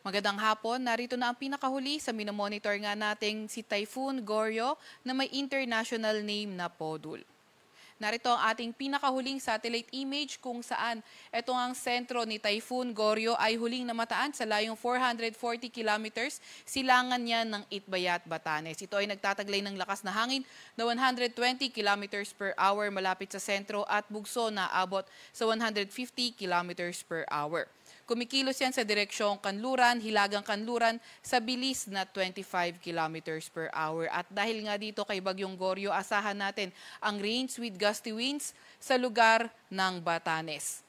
Magandang hapon, narito na ang pinakahuli sa minomonitor nga nating si Typhoon Goryo na may international name na Podul. Narito ang ating pinakahuling satellite image kung saan ito ang sentro ni Typhoon Goryo ay huling namataan sa layong 440 kilometers silangan niya ng Itbayat, Batanes. Ito ay nagtataglay ng lakas na hangin na 120 kilometers per hour malapit sa sentro at bugso na abot sa 150 kilometers per hour. Kumikilos yan sa direksyong Kanluran, Hilagang Kanluran sa bilis na 25 kilometers per hour. At dahil nga dito kay Bagyong Goryo, asahan natin ang rains with gusty winds sa lugar ng Batanes.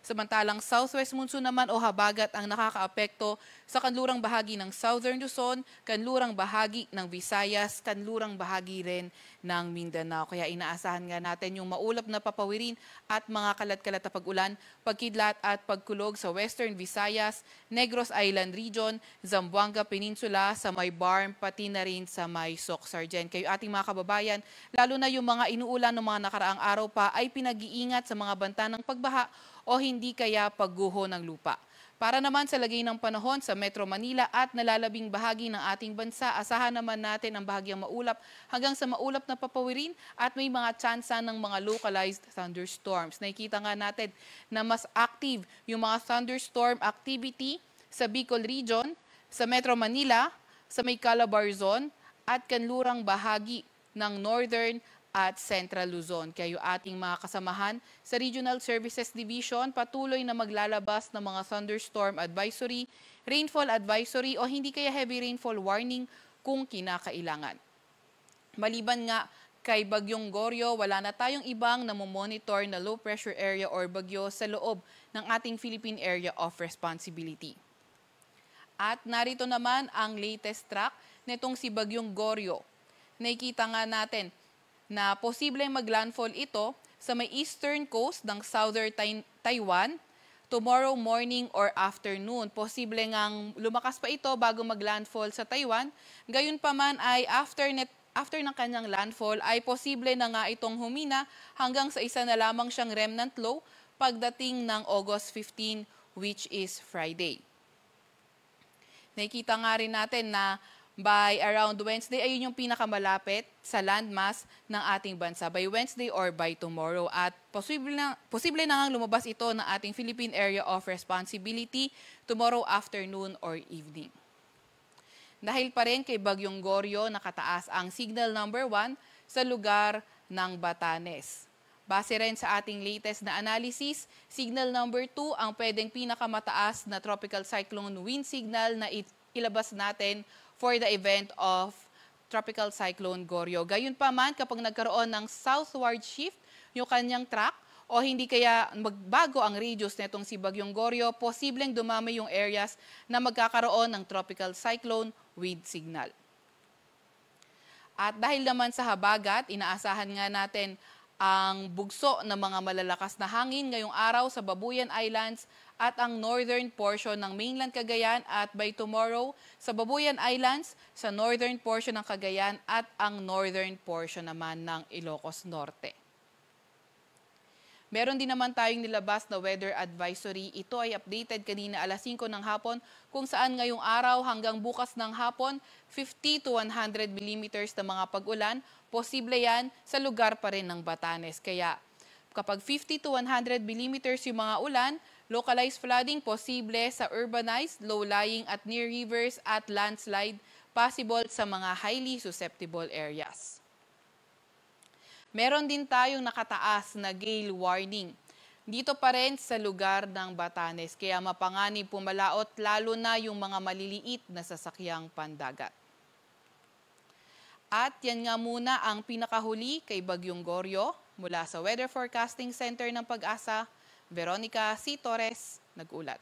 Samantalang southwest monsoon naman o habagat ang nakakaapekto sa kanlurang bahagi ng Southern Luzon, kanlurang bahagi ng Visayas, kanlurang bahagi rin ng Mindanao. Kaya inaasahan nga natin yung maulap na papawirin at mga kalat-kalat na pag-ulan, pagkidlat at pagkulog sa Western Visayas, Negros Island Region, Zamboanga Peninsula, sa may Barm, pati na rin sa may Soc-Sargen. Kayo ating mga kababayan, lalo na yung mga inuulan ng mga nakaraang araw pa ay pinag-iingat sa mga banta ng pagbaha o hindi kaya pagguho ng lupa. Para naman sa lagay ng panahon sa Metro Manila at nalalabing bahagi ng ating bansa, asahan naman natin ang bahagyang maulap hanggang sa maulap na papawirin at may mga tsansa ng mga localized thunderstorms. Nakikita nga natin na mas active yung mga thunderstorm activity sa Bicol Region, sa Metro Manila, sa may Calabar Zone at kanlurang bahagi ng Northern at Central Luzon. Kaya yung ating mga kasamahan sa Regional Services Division patuloy na maglalabas ng mga thunderstorm advisory, rainfall advisory o hindi kaya heavy rainfall warning kung kinakailangan. Maliban nga kay Bagyong Goryo, wala na tayong ibang namomonitor na low pressure area or bagyo sa loob ng ating Philippine Area of Responsibility. At narito naman ang latest track nitong si Bagyong Goryo. Nakikita nga natin na posibleng maglandfall ito sa may eastern coast ng southern Taiwan tomorrow morning or afternoon. Posible ngang lumakas pa ito bago maglandfall sa Taiwan. Gayunpaman ay after ng kanyang landfall ay posible na nga itong humina hanggang sa isa na lamang siyang remnant low pagdating ng August 15, which is Friday. Nakikita nga rin natin na by around Wednesday, ayun yung pinakamalapit sa landmass ng ating bansa. By Wednesday or by tomorrow. At posible na nga lumabas ito ng ating Philippine Area of Responsibility tomorrow afternoon or evening. Dahil pa rin kay Bagyong Goryo, nakataas ang signal number 1 sa lugar ng Batanes. Base rin sa ating latest na analysis, signal number 2 ang pwedeng pinakamataas na tropical cyclone wind signal na ilabas natin for the event of Tropical Cyclone Goryo. Gayunpaman, kapag nagkaroon ng southward shift yung kanyang track o hindi kaya magbago ang radius nitong si Bagyong Goryo, posibleng dumami yung areas na magkakaroon ng Tropical Cyclone with signal. At dahil naman sa habagat, inaasahan nga natin ang bugso ng mga malalakas na hangin ngayong araw sa Babuyan Islands at ang northern portion ng mainland Cagayan at by tomorrow sa Babuyan Islands, sa northern portion ng Cagayan at ang northern portion naman ng Ilocos Norte. Meron din naman tayong nilabas na weather advisory. Ito ay updated kanina alas 5 ng hapon kung saan ngayong araw hanggang bukas ng hapon 50 to 100 millimeters na mga pag-ulan. Posible yan sa lugar pa rin ng Batanes. Kaya kapag 50 to 100 millimeters yung mga ulan, localized flooding posible sa urbanized, low-lying at near rivers at landslide possible sa mga highly susceptible areas. Meron din tayong nakataas na gale warning. Dito pa rin sa lugar ng Batanes, kaya mapanganib pumalaot lalo na yung mga maliliit na sasakyang pandagat. At yan nga muna ang pinakahuli kay Bagyong Goryo mula sa Weather Forecasting Center ng Pag-asa, Veronica C. Torres, nag-ulat.